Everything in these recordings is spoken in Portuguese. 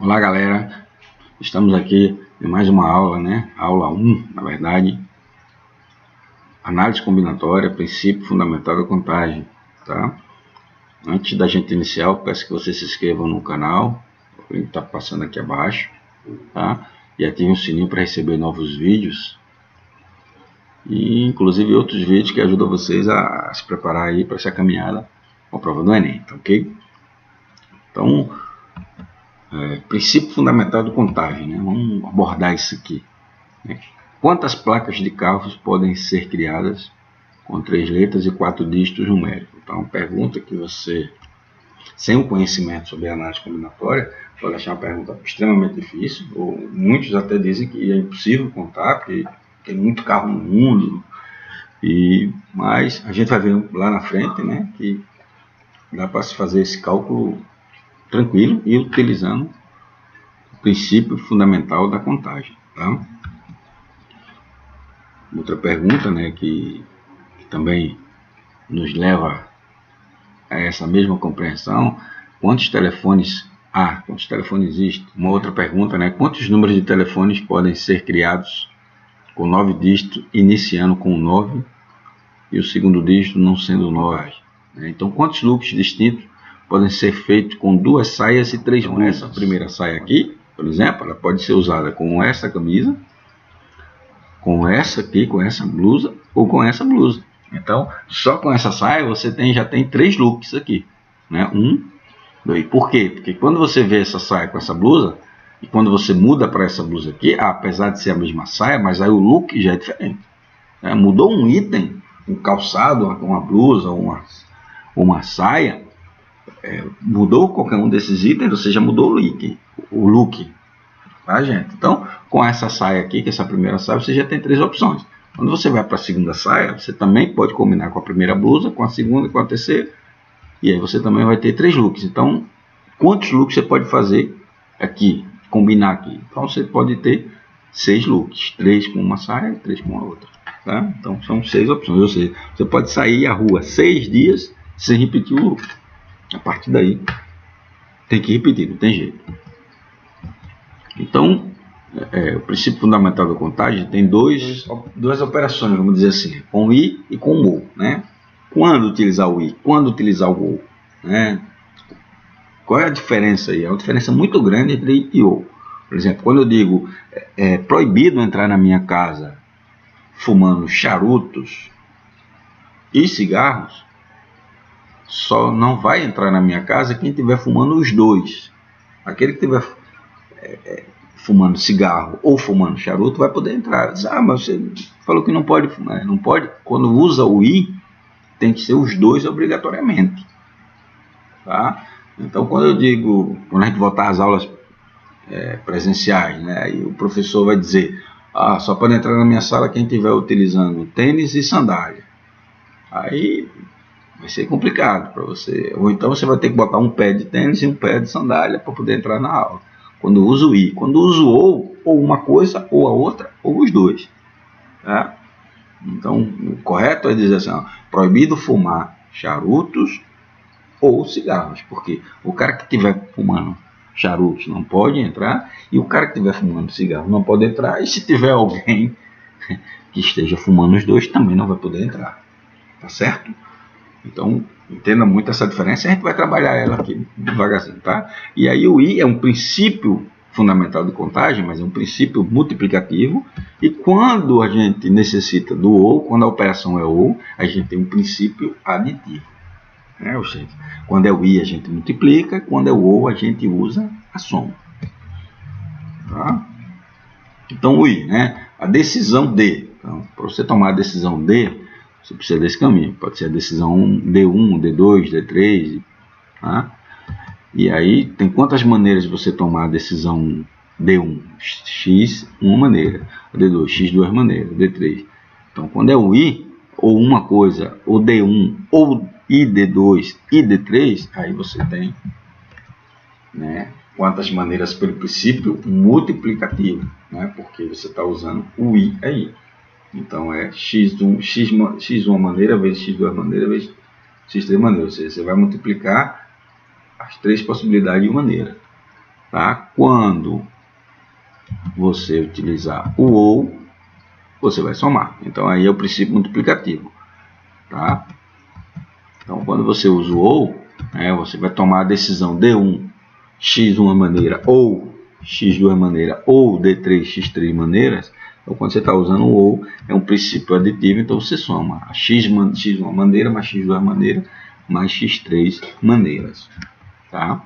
Olá galera, estamos aqui em mais uma aula, né? Aula 1, na verdade. Análise combinatória, princípio fundamental da contagem, tá? Antes da gente iniciar, eu peço que você se inscreva no canal, o link está passando aqui abaixo, tá? E ative o sininho para receber novos vídeos e inclusive outros vídeos que ajudam vocês a se preparar aí para essa caminhada com a prova do Enem, tá ok? Então, princípio fundamental de contagem, né? Vamos abordar isso aqui, né? Quantas placas de carros podem ser criadas com 3 letras e 4 dígitos numéricos? Então, uma pergunta que você, sem o conhecimento sobre a análise combinatória, pode achar uma pergunta extremamente difícil, ou muitos até dizem que é impossível contar, porque tem muito carro no mundo, mas a gente vai ver lá na frente, né, que dá para se fazer esse cálculo tranquilo e utilizando o princípio fundamental da contagem, tá? Outra pergunta, né, que também nos leva a essa mesma compreensão: quantos telefones há? Quantos telefones existem? Uma outra pergunta, né, quantos números de telefones podem ser criados com 9 dígitos, iniciando com 9 e o segundo dígito não sendo 9? Então, quantos looks distintos podem ser feitos com 2 saias e 3 blusas? Essa primeira saia aqui, por exemplo, ela pode ser usada com essa camisa, com essa aqui, com essa blusa ou com essa blusa. Então, só com essa saia você já tem 3 looks aqui, né? 1, 2. Por quê? Porque quando você vê essa saia com essa blusa e quando você muda para essa blusa aqui, apesar de ser a mesma saia, mas aí o look já é diferente, né? Mudou um item, um calçado, uma blusa, uma saia, mudou qualquer um desses itens, ou seja, mudou o look. Tá, gente? Então, com essa saia aqui, que é essa primeira saia, você já tem 3 opções. Quando você vai para a segunda saia, você também pode combinar com a primeira blusa, com a segunda e com a terceira. E aí você também vai ter 3 looks. Então, quantos looks você pode fazer aqui, combinar aqui? Então, você pode ter 6 looks. 3 com uma saia e 3 com a outra. Tá? Então, são 6 opções. Ou seja, você pode sair à rua 6 dias sem repetir o look. A partir daí, tem que repetir, não tem jeito. Então, o princípio fundamental da contagem tem duas operações, vamos dizer assim, com I e com o, né? Quando utilizar o I, quando utilizar o ou, né? Qual é a diferença aí? É uma diferença muito grande entre I e ou. Por exemplo, quando eu digo é proibido entrar na minha casa fumando charutos e cigarros, só não vai entrar na minha casa quem estiver fumando os dois. Aquele que estiver fumando cigarro ou fumando charuto vai poder entrar. Mas você falou que não pode fumar. Não pode. Quando usa o I, tem que ser os dois obrigatoriamente. Tá? Então, quando a gente voltar às aulas presenciais, né, aí o professor vai dizer: só pode entrar na minha sala quem estiver utilizando tênis e sandália. Aí vai ser complicado para você. Ou então você vai ter que botar um pé de tênis e um pé de sandália para poder entrar na aula. Quando usa o I. Quando usa o ou uma coisa, ou a outra, ou os dois. Tá? Então, o correto é dizer assim: proibido fumar charutos ou cigarros. Porque o cara que estiver fumando charutos não pode entrar, e o cara que estiver fumando cigarro não pode entrar, e se tiver alguém que esteja fumando os dois também não vai poder entrar. Tá certo? Então, entenda muito essa diferença, a gente vai trabalhar ela aqui devagarzinho, tá? E aí o I é um princípio fundamental de contagem, mas é um princípio multiplicativo, e quando a gente necessita do ou, quando a operação é ou, a gente tem um princípio aditivo, né? Ou seja, quando é o I a gente multiplica, quando é o ou a gente usa a soma. Tá? Então o I, né? A decisão D. Então, para você tomar a decisão D, você precisa desse caminho. Pode ser a decisão D1, D2, D3. Tá? E aí, tem quantas maneiras de você tomar a decisão D1? X, uma maneira. D2, X, duas maneiras. D3. Então, quando é o I, ou uma coisa, ou D1, ou ID2 e D3, aí você tem, né, quantas maneiras pelo princípio multiplicativo, né, porque você está usando o I aí. Então é x uma maneira vezes x duas maneiras vezes x três maneiras. Ou seja, você vai multiplicar as 3 possibilidades de maneira. Tá? Quando você utilizar o ou, você vai somar. Então aí é o princípio multiplicativo. Tá? Então quando você usa o ou, você vai tomar a decisão D1, x de uma maneira, ou x de duas maneiras, ou D3, x3 maneiras. Então quando você está usando o ou, é um princípio aditivo, então você soma a x de uma maneira, mais x de duas maneiras, mais x3 maneiras. Tá?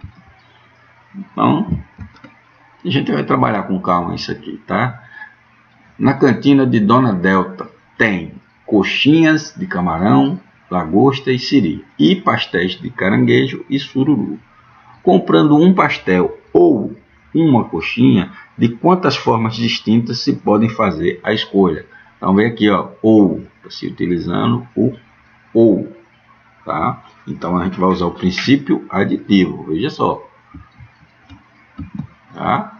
Então, a gente vai trabalhar com calma isso aqui, tá? Na cantina de Dona Delta tem coxinhas de camarão, lagosta e siri, e pastéis de caranguejo e sururu. Comprando um pastel ou uma coxinha, de quantas formas distintas se podem fazer a escolha? Então vem aqui, ó, ou, se utilizando o ou, tá? Então a gente vai usar o princípio aditivo, veja só. Tá?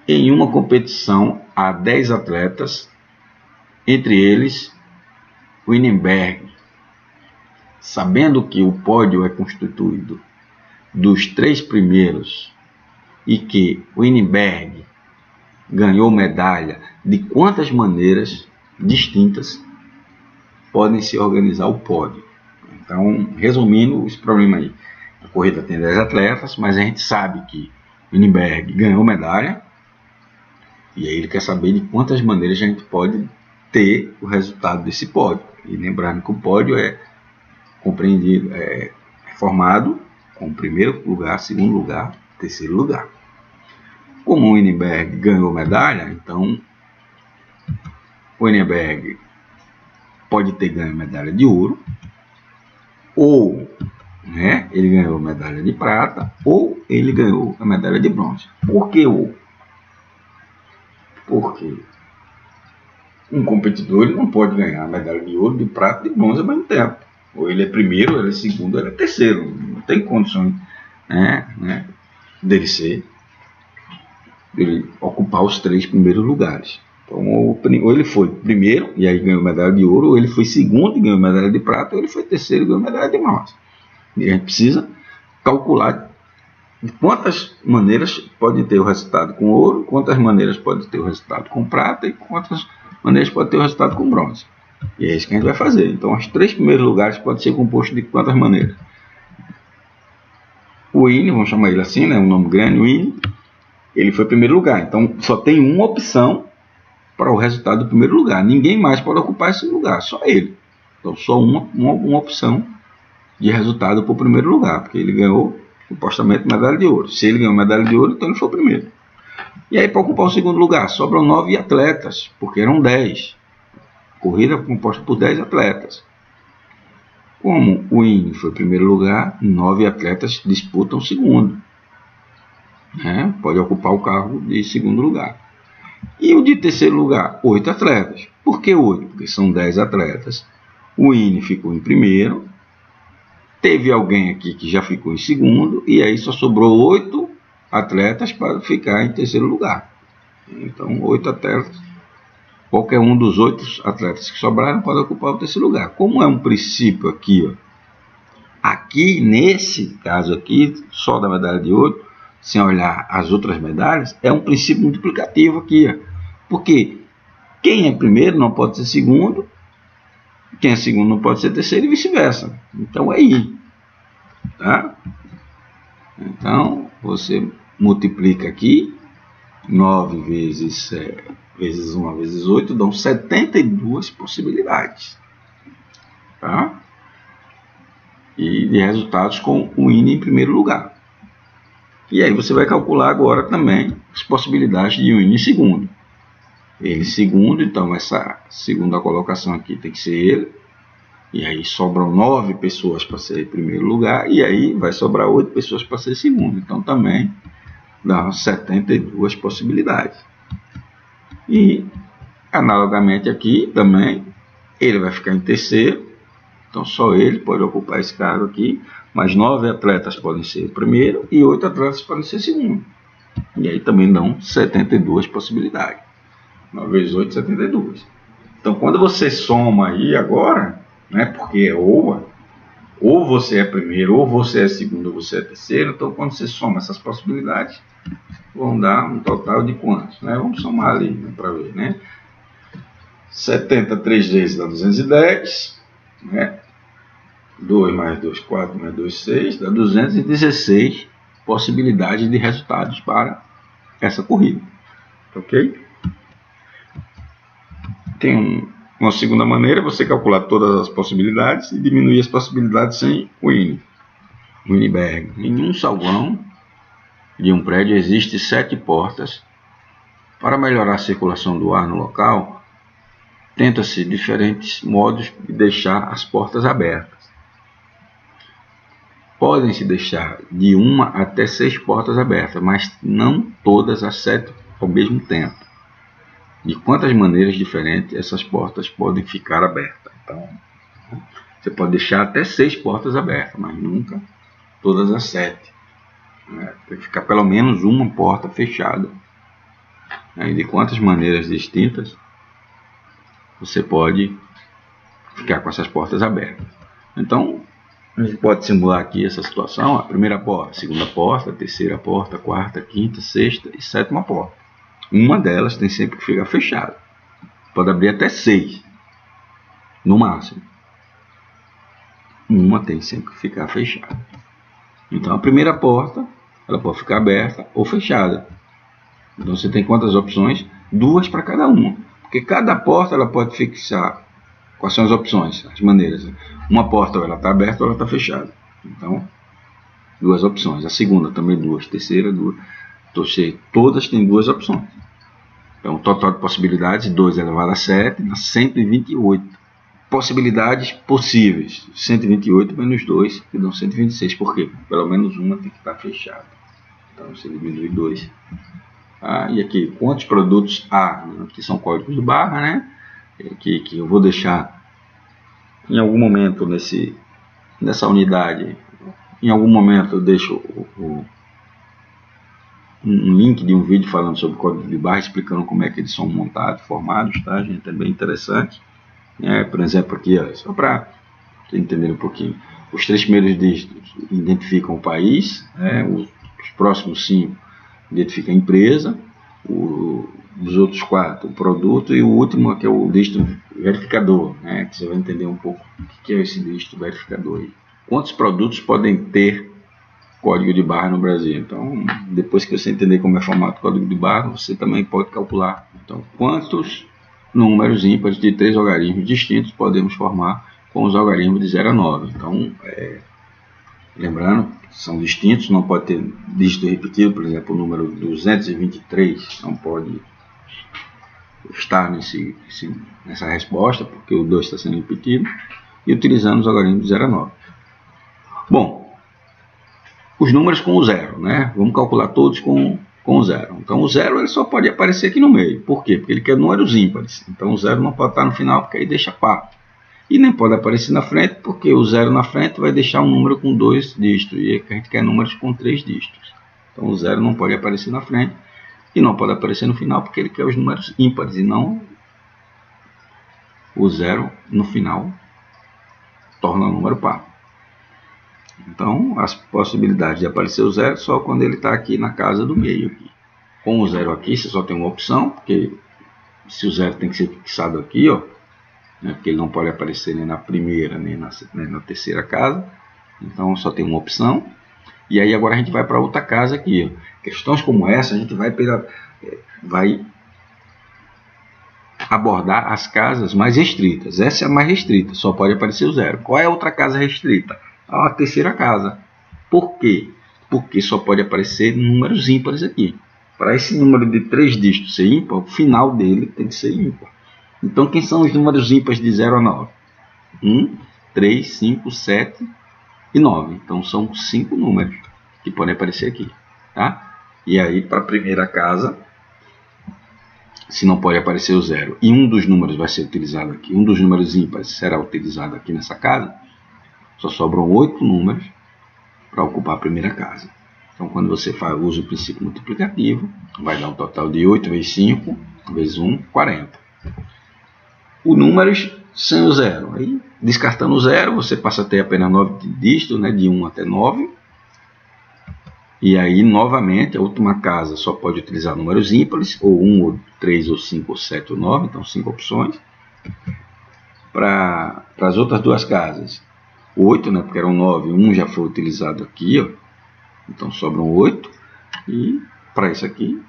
Em uma competição há 10 atletas, entre eles Wittenberg. Sabendo que o pódio é constituído dos 3 primeiros e que Wittenberg ganhou medalha, de quantas maneiras distintas podem se organizar o pódio? Então, resumindo esse problema aí, a corrida tem 10 atletas, mas a gente sabe que Wittenberg ganhou medalha, e aí ele quer saber de quantas maneiras a gente pode ter o resultado desse pódio. E lembrando que o pódio é compreendido, é formado com primeiro lugar, segundo lugar, terceiro lugar. Como o Wittenberg ganhou medalha, então o Wittenberg pode ter ganho medalha de ouro, ou ele ganhou medalha de prata, ou ele ganhou a medalha de bronze. Por que ou? Porque um competidor ele não pode ganhar medalha de ouro, de prata e de bronze ao mesmo tempo. Ou ele é primeiro, ou ele é segundo, ou ele é terceiro. Não tem condições dele ocupar os 3 primeiros lugares. Então, ou ele foi primeiro e aí ganhou medalha de ouro, ou ele foi segundo e ganhou medalha de prata, ou ele foi terceiro e ganhou medalha de bronze. E a gente precisa calcular de quantas maneiras pode ter o resultado com ouro, quantas maneiras pode ter o resultado com prata e quantas maneiras pode ter o resultado com bronze. E é isso que a gente vai fazer. Então, os 3 primeiros lugares podem ser compostos de quantas maneiras? O Winnie, vamos chamar ele assim, um nome grande, Winnie, ele foi primeiro lugar. Então, só tem uma opção para o resultado do primeiro lugar. Ninguém mais pode ocupar esse lugar, só ele. Então, só uma opção de resultado para o primeiro lugar, porque ele ganhou supostamente medalha de ouro. Se ele ganhou medalha de ouro, então ele foi o primeiro. E aí, para ocupar o segundo lugar, sobram 9 atletas, porque eram 10. Corrida composta por 10 atletas. Como o Winnie foi primeiro lugar, 9 atletas disputam o segundo. Pode ocupar o cargo de segundo lugar. E o de terceiro lugar, 8 atletas. Por que 8? Porque são 10 atletas. O Winnie ficou em primeiro. Teve alguém aqui que já ficou em segundo. E aí só sobrou 8 atletas para ficar em terceiro lugar. Então, 8 atletas. Qualquer um dos 8 atletas que sobraram pode ocupar o terceiro lugar. Como é um princípio aqui, aqui nesse caso aqui, só da medalha de ouro, sem olhar as outras medalhas, é um princípio multiplicativo aqui. Porque quem é primeiro não pode ser segundo, quem é segundo não pode ser terceiro e vice-versa. Então é I. Tá? Então você multiplica aqui, 9 vezes 1 vezes 8 dão 72 possibilidades. Tá? E de resultados com o Winnie em primeiro lugar. E aí você vai calcular agora também as possibilidades de Winnie em segundo. Ele segundo, então essa segunda colocação aqui tem que ser ele. E aí sobram 9 pessoas para ser primeiro lugar. E aí vai sobrar 8 pessoas para ser segundo. Então também dá 72 possibilidades. E analogamente aqui também ele vai ficar em terceiro. Então só ele pode ocupar esse cargo aqui. Mas 9 atletas podem ser primeiro e 8 atletas podem ser segundo. E aí também dão 72 possibilidades. 9 vezes 8, 72. Então quando você soma aí agora, porque é OA, ou você é primeiro, ou você é segundo, ou você é terceiro. Então, quando você soma essas possibilidades, vão dar um total de quantos? Né? Vamos somar ali, né, para ver, né? 70 3 vezes dá 210, né? 2 mais 2, 4 mais 2, 6, dá 216 possibilidades de resultados para essa corrida. Ok? Tem uma segunda maneira, você calcular todas as possibilidades e diminuir as possibilidades sem Weinberg. Em um saguão de um prédio existem 7 portas. Para melhorar a circulação do ar no local, tenta-se diferentes modos de deixar as portas abertas. Podem-se deixar de 1 até 6 portas abertas, mas não todas as 7 ao mesmo tempo. De quantas maneiras diferentes essas portas podem ficar abertas. Então, você pode deixar até 6 portas abertas, mas nunca todas as 7. Tem que ficar pelo menos uma porta fechada. E de quantas maneiras distintas você pode ficar com essas portas abertas. Então, a gente pode simular aqui essa situação: a primeira porta, a segunda porta, a terceira porta, a quarta, a quinta, a sexta e a sétima porta. Uma delas tem sempre que ficar fechada. Pode abrir até 6, no máximo. Uma tem sempre que ficar fechada. Então, a primeira porta, ela pode ficar aberta ou fechada. Então, você tem quantas opções? 2 para cada uma. Porque cada porta ela pode fixar. Quais são as opções, as maneiras? Uma porta ou ela está aberta ou ela está fechada. Então, 2 opções. A segunda também 2. Terceira 2. Então, todas têm 2 opções. Então, o total de possibilidades, 2 elevado a 7, dá 128. Possibilidades possíveis, 128 menos 2, que dão 126. Por quê? Pelo menos uma tem que estar fechada. Então, você diminui 2. E aqui, quantos produtos há? Aqui são códigos de barra, né? Que eu vou deixar em algum momento nessa unidade. Em algum momento eu deixo um link de um vídeo falando sobre código de barra, explicando como é que eles são montados, formados, tá, gente? É bem interessante. Por exemplo, aqui, só para entender um pouquinho. Os 3 primeiros dígitos identificam o país, os próximos 5 identificam a empresa, os outros 4 o produto, e o último que é o dígito verificador, que você vai entender um pouco o que é esse dígito verificador aí. Quantos produtos podem ter código de barra no Brasil? Então, depois que você entender como é formado o código de barra, você também pode calcular. Então, quantos números ímpares de 3 algarismos distintos podemos formar com os algarismos de 0 a 9? Então, lembrando, são distintos, não pode ter dígito repetido. Por exemplo, o número 223 não pode estar nessa resposta, porque o 2 está sendo repetido, e utilizando os algarismos de 0 a 9. Bom, os números com o 0, né? Vamos calcular todos com o 0. Então, o 0 ele só pode aparecer aqui no meio. Por quê? Porque ele quer números ímpares. Então, o 0 não pode estar no final, porque aí deixa par. E nem pode aparecer na frente, porque o 0 na frente vai deixar um número com 2 dígitos. E a gente quer números com 3 dígitos. Então, o 0 não pode aparecer na frente e não pode aparecer no final, porque ele quer os números ímpares e não o 0 no final torna o número par. Então, as possibilidades de aparecer o 0 só quando ele está aqui na casa do meio. Aqui. Com o 0 aqui, você só tem uma opção, porque se o 0 tem que ser fixado aqui, porque ele não pode aparecer nem na primeira, nem na terceira casa. Então, só tem uma opção. E aí, agora a gente vai para outra casa aqui. Questões como essa, a gente vai abordar as casas mais restritas. Essa é a mais restrita, só pode aparecer o 0. Qual é a outra casa restrita? A terceira casa. Por quê? Porque só pode aparecer números ímpares aqui. Para esse número de 3 dígitos ser ímpar, o final dele tem que ser ímpar. Então, quem são os números ímpares de 0 a 9? 1, 3, 5, 7 e 9. Então, são 5 números que podem aparecer aqui. Tá? E aí, para a primeira casa, se não pode aparecer o 0 e um dos números vai ser utilizado aqui, um dos números ímpares será utilizado aqui nessa casa, só sobram 8 números para ocupar a primeira casa. Então, quando você usa o princípio multiplicativo, vai dar um total de 8 vezes 5, vezes 1, 40. Os números sem o 0. Aí Descartando o 0, você passa a ter apenas 9 dígitos, né, de 1 até 9. E aí, novamente, a última casa só pode utilizar números ímpares, ou 1, ou 3, ou 5, ou 7, ou 9, então 5 opções. Para as outras duas casas, 8, né, porque eram 9, 1 já foi utilizado aqui, ó, então sobram 8. E para isso aqui,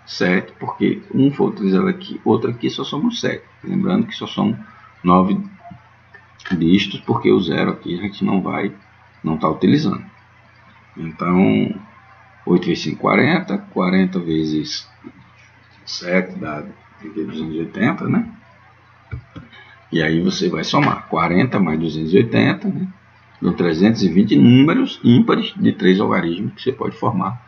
7, porque 1 foi utilizado aqui, outro aqui, só somos 7. Lembrando que só são 9 dígitos, porque o 0 aqui a gente não está utilizando. Então, 8 vezes 5, 40. 40 vezes 7 dá 280, né? E aí você vai somar 40 mais 280, né? Dão 320 números ímpares de 3 algarismos que você pode formar.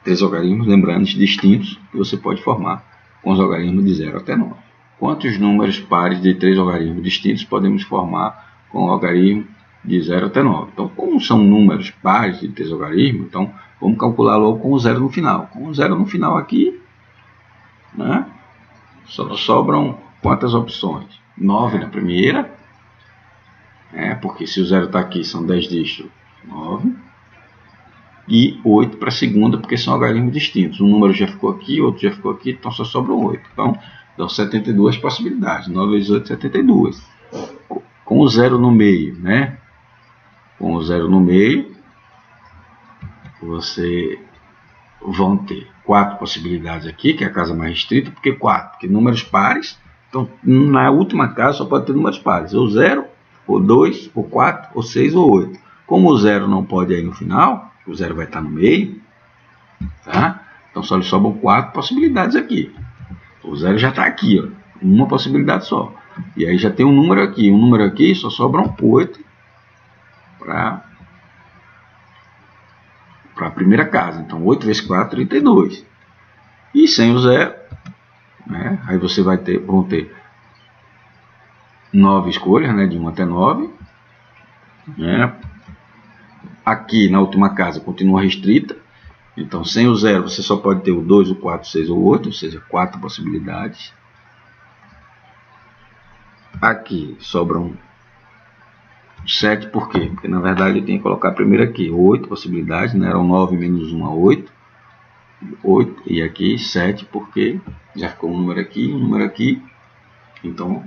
3 algarismos, lembrando, distintos, que você pode formar com os algarismos de 0 até 9. Quantos números pares de 3 algarismos distintos podemos formar com o algarismo de 0 até 9? Então, como são números pares de 3 algarismos, então vamos calcular logo com o 0 no final. Com o 0 no final aqui, né, só sobram quantas opções? 9 na primeira, porque se o 0 está aqui, são 10 dígitos, 9. E 8 para a segunda, porque são algarismos distintos. Um número já ficou aqui, outro já ficou aqui, então só sobram 8. Então, dão 72 possibilidades. 9 vezes 8, 72. Com o 0 no meio, né? Com o 0 no meio, você vão ter 4 possibilidades aqui, que é a casa mais restrita, porque 4, porque números pares. Então, na última casa só pode ter números pares, ou 0, ou 2, ou 4, ou 6, ou 8. Como o 0 não pode ir no final, o 0 vai estar no meio, tá? Então só lhe sobram 4 possibilidades aqui. O 0 já está aqui, ó, uma possibilidade só. E aí já tem um número aqui, só sobram 8 para a primeira casa. Então 8 vezes 4, 32. E sem o 0, né, aí você vão ter 9 escolhas, né, de 1 até 9. Né? Aqui na última casa continua restrita. Então sem o 0 você só pode ter o 2, o 4, o 6 ou o 8, ou seja, 4 possibilidades. Aqui sobram 7, por quê? Porque na verdade eu tenho que colocar primeiro aqui 8 possibilidades, né? Eram 9 menos 1 a 8. 8, e aqui 7, porque já ficou um número aqui. Então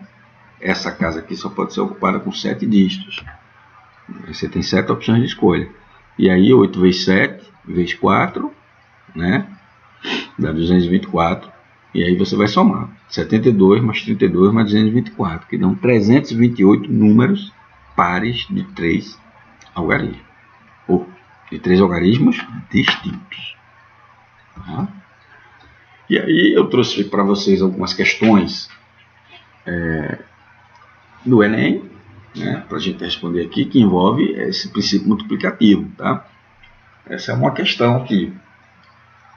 essa casa aqui só pode ser ocupada com 7 dígitos. Você tem 7 opções de escolha. E aí 8 vezes 7 vezes 4, né? Dá 224. E aí você vai somar 72 mais 32 mais 224, que dão 328 números pares de 3 algarismos. Ou de 3 algarismos distintos. Tá? E aí eu trouxe para vocês algumas questões do Enem, né, para a gente responder aqui, que envolve esse princípio multiplicativo. Tá? Essa é uma questão aqui.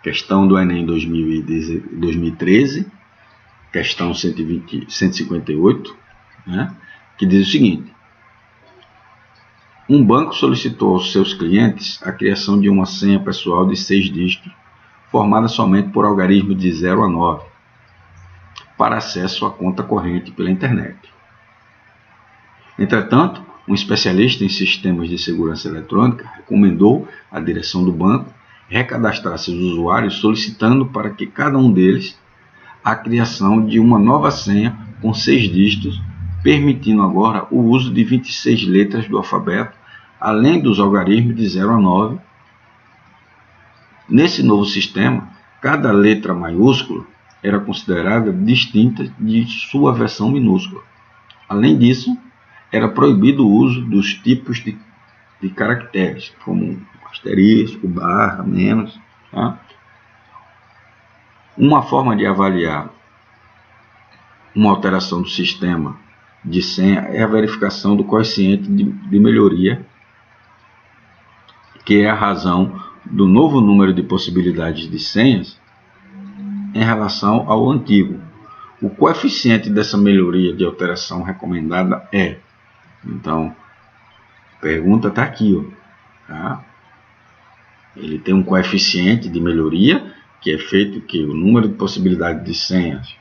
Questão do Enem 2013, questão 158, né, que diz o seguinte: um banco solicitou aos seus clientes a criação de uma senha pessoal de 6 dígitos, formada somente por algarismos de 0 a 9, para acesso à conta corrente pela internet. Entretanto, um especialista em sistemas de segurança eletrônica recomendou à direção do banco recadastrar seus usuários, solicitando para que cada um deles a criação de uma nova senha com 6 dígitos, permitindo agora o uso de 26 letras do alfabeto, além dos algarismos de 0 a 9. Nesse novo sistema, cada letra maiúscula era considerada distinta de sua versão minúscula. Além disso, era proibido o uso dos tipos de caracteres, como asterisco, barra, menos. Tá? Uma forma de avaliar uma alteração do sistema de senha é a verificação do coeficiente de melhoria, que é a razão do novo número de possibilidades de senhas em relação ao antigo. O coeficiente dessa melhoria de alteração recomendada é... Então, a pergunta está aqui, ó, tá? Ele tem um coeficiente de melhoria, que é feito que o número de possibilidades de senhas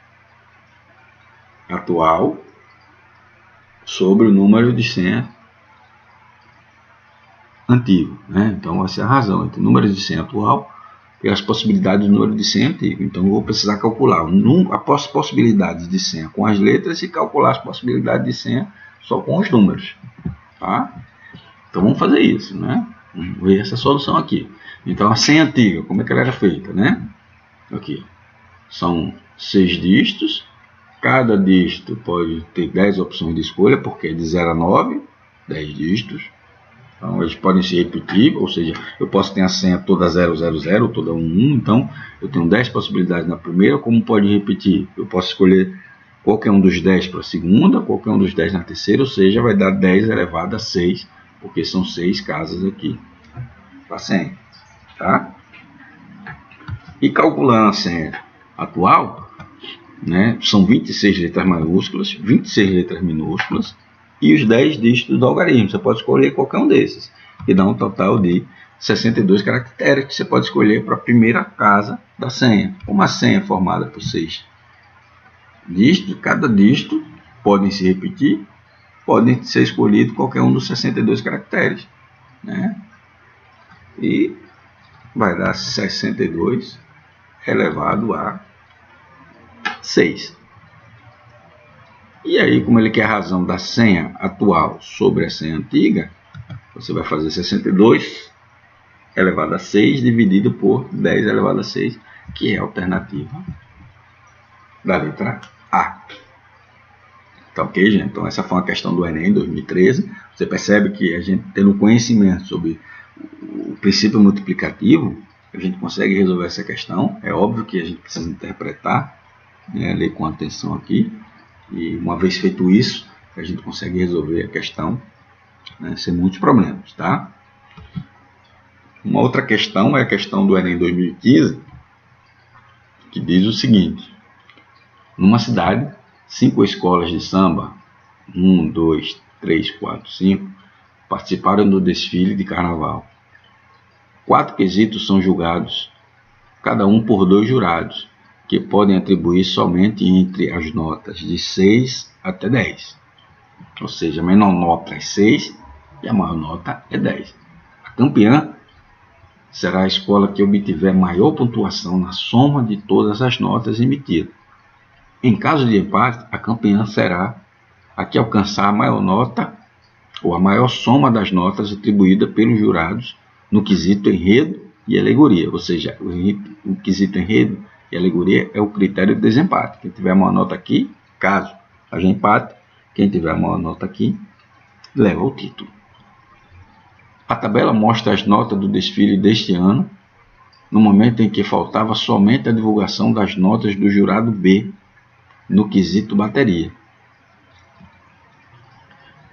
atual sobre o número de senha antigo, né? Então vai ser a razão entre o número de senha atual e as possibilidades do número de senha antigo. Então eu vou precisar calcular as possibilidades de senha com as letras e calcular as possibilidades de senha só com os números, tá? Então vamos fazer isso, né? Vamos ver essa solução aqui. Então a senha antiga, como é que ela era feita, né? Aqui são 6 dígitos. Cada dígito pode ter 10 opções de escolha, porque é de 0 a 9, 10 dígitos. Então eles podem se repetir, ou seja, eu posso ter a senha toda 000, toda 11, então eu tenho 10 possibilidades na primeira. Como pode repetir? Eu posso escolher qualquer um dos 10 para a segunda, qualquer um dos 10 na terceira, ou seja, vai dar 10 elevado a 6, porque são 6 casas aqui para a senha, tá? E calculando a senha atual, né, são 26 letras maiúsculas, 26 letras minúsculas e os 10 dígitos do algarismo. Você pode escolher qualquer um desses e dá um total de 62 caracteres que você pode escolher para a primeira casa da senha. Como a senha é formada por 6 dígitos, cada dígito podem se repetir, podem ser escolhido qualquer um dos 62 caracteres, né? E vai dar 62 elevado a 6. E aí, como ele quer a razão da senha atual sobre a senha antiga, você vai fazer 62 elevado a 6 dividido por 10 elevado a 6, que é a alternativa da letra A. Tá ok, gente? Então essa foi uma questão do Enem 2013. Você percebe que a gente tendo conhecimento sobre o princípio multiplicativo, a gente consegue resolver essa questão. É óbvio que a gente precisa interpretar, né, ler com atenção aqui. E uma vez feito isso, a gente consegue resolver a questão, né, sem muitos problemas, tá? Uma outra questão é a questão do Enem 2015, que diz o seguinte: numa cidade, 5 escolas de samba, 1, 2, 3, 4, 5, participaram do desfile de carnaval. 4 quesitos são julgados, cada um por 2 jurados, que podem atribuir somente entre as notas de 6 até 10. Ou seja, a menor nota é 6 e a maior nota é 10. A campeã será a escola que obtiver maior pontuação na soma de todas as notas emitidas. Em caso de empate, a campeã será a que alcançar a maior nota ou a maior soma das notas atribuída pelos jurados no quesito enredo e alegoria. Ou seja, o quesito enredo e alegoria é o critério de desempate. Quem tiver a maior nota aqui, caso haja empate, quem tiver a maior nota aqui, leva o título. A tabela mostra as notas do desfile deste ano, no momento em que faltava somente a divulgação das notas do jurado B, no quesito bateria.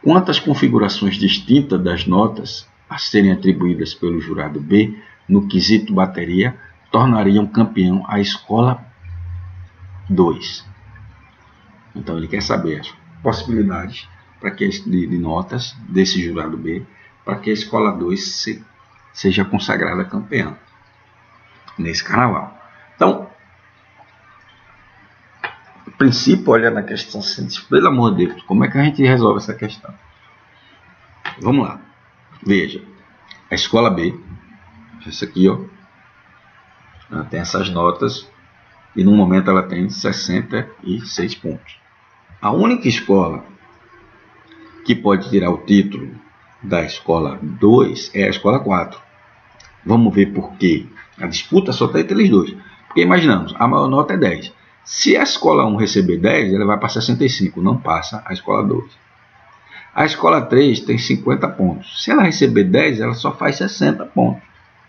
Quantas configurações distintas das notas a serem atribuídas pelo jurado B no quesito bateria tornariam campeão a escola 2? Então ele quer saber as possibilidades para que de notas desse jurado B para que a escola 2 seja consagrada campeã nesse carnaval. Então, o princípio, olha na questão, pelo amor de Deus, como é que a gente resolve essa questão? Vamos lá. Veja, a escola B, essa aqui, ó, ela tem essas notas e no momento ela tem 66 pontos. A única escola que pode tirar o título da escola 2 é a escola 4. Vamos ver por quê. A disputa só está entre eles dois. Porque imaginamos, a maior nota é 10. Se a escola 1 receber 10, ela vai para 65, não passa a escola 2. A escola 3 tem 50 pontos. Se ela receber 10, ela só faz 60 pontos,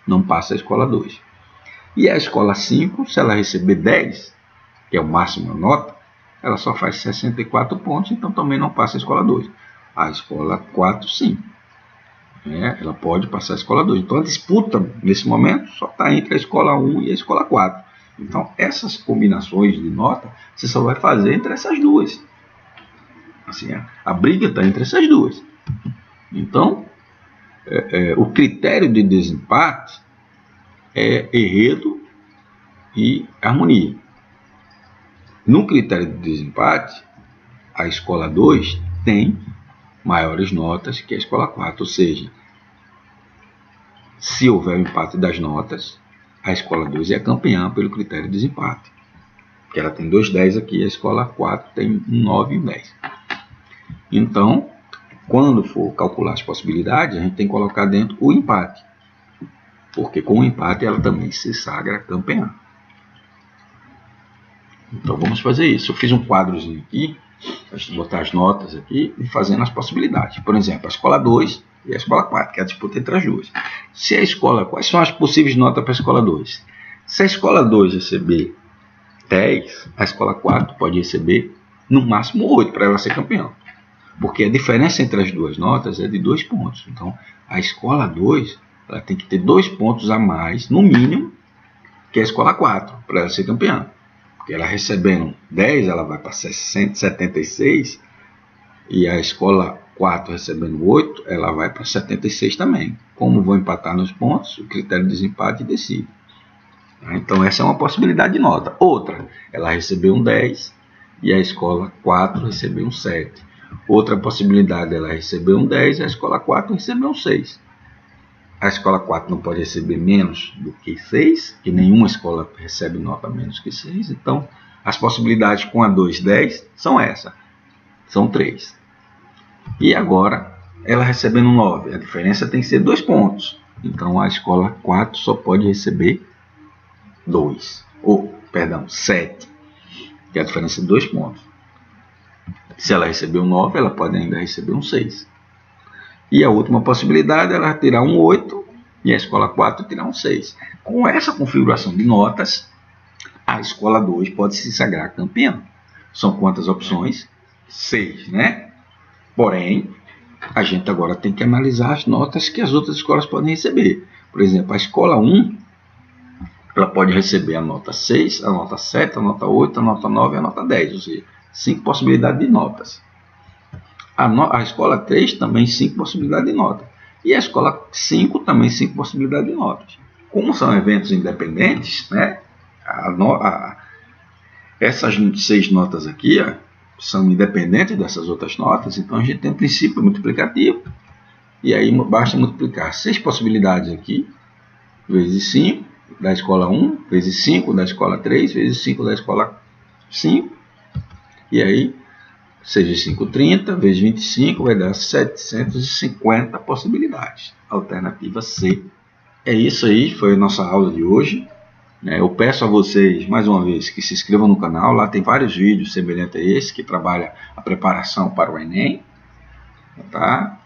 não passa a escola 2. E a escola 5, se ela receber 10, que é o máximo da nota, ela só faz 64 pontos, então também não passa a escola 2. A escola 4, sim. Ela pode passar a escola 2. Então a disputa, nesse momento, só está entre a escola 1 e a escola 4. Então essas combinações de nota, você só vai fazer entre essas duas. Assim, a briga está entre essas duas. Então, o critério de desempate é enredo e harmonia. No critério de desempate, a escola 2 tem maiores notas que a escola 4, ou seja, se houver o empate das notas, a escola 2 é campeã pelo critério de desempate. Porque ela tem 2 10 aqui, a escola 4 tem um 9 e um 10. Então, quando for calcular as possibilidades, a gente tem que colocar dentro o empate. Porque com o empate ela também se sagra campeã. Então vamos fazer isso. Eu fiz um quadrozinho aqui, para botar as notas aqui e fazendo as possibilidades. Por exemplo, a escola 2 e a escola 4, que é a disputa entre as duas. Se a escola, quais são as possíveis notas para a escola 2? Se a escola 2 receber 10, a escola 4 pode receber no máximo 8 para ela ser campeã. Porque a diferença entre as duas notas é de 2 pontos. Então, a escola 2 ela tem que ter 2 pontos a mais, no mínimo, que a escola 4, para ela ser campeã. Porque ela recebendo 10, ela vai para 176, e a escola 4 recebendo 8, ela vai para 76 também. Como vão empatar nos pontos, o critério de desempate decide. Então essa é uma possibilidade de nota. Outra, ela recebeu um 10 e a escola 4 recebeu um 7. Outra possibilidade, ela recebeu um 10 e a escola 4 recebeu um 6. A escola 4 não pode receber menos do que 6, que nenhuma escola recebe nota menos que 6. Então, as possibilidades com a 2, 10 são essas. São 3. E agora, ela recebendo um 9. A diferença tem que ser 2 pontos. Então, a escola 4 só pode receber 7. Que é a diferença de 2 pontos. Se ela receber um 9, ela pode ainda receber um 6. E a última possibilidade é ela tirar um 8 e a escola 4 tirar um 6. Com essa configuração de notas, a escola 2 pode se sagrar campeã. São quantas opções? 6, né? Porém, a gente agora tem que analisar as notas que as outras escolas podem receber. Por exemplo, a escola 1, ela pode receber a nota 6, a nota 7, a nota 8, a nota 9 e a nota 10. Ou seja, 5 possibilidades de notas. A escola 3 também 5 possibilidades de nota. E a escola 5 também 5 possibilidades de notas. Como são eventos independentes, né, essas 6 notas aqui são independentes dessas outras notas, então a gente tem um princípio multiplicativo. E aí basta multiplicar 6 possibilidades aqui, vezes 5 da escola 1, vezes 5 da escola 3, vezes 5 da escola 5. E aí 6 vezes 5, 30, vezes 25, vai dar 750 possibilidades. Alternativa C. É isso aí, foi a nossa aula de hoje. Eu peço a vocês, mais uma vez, que se inscrevam no canal. Lá tem vários vídeos semelhantes a esse, que trabalha a preparação para o Enem. Tá?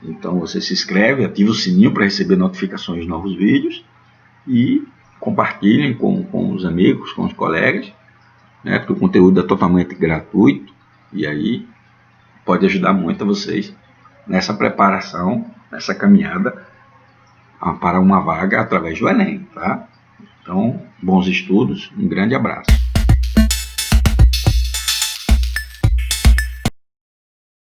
Então você se inscreve, ativa o sininho para receber notificações de novos vídeos. E compartilhem com os amigos, com os colegas, né? Porque o conteúdo é totalmente gratuito. E aí pode ajudar muito a vocês nessa preparação, nessa caminhada para uma vaga através do Enem, tá? Então, bons estudos, um grande abraço.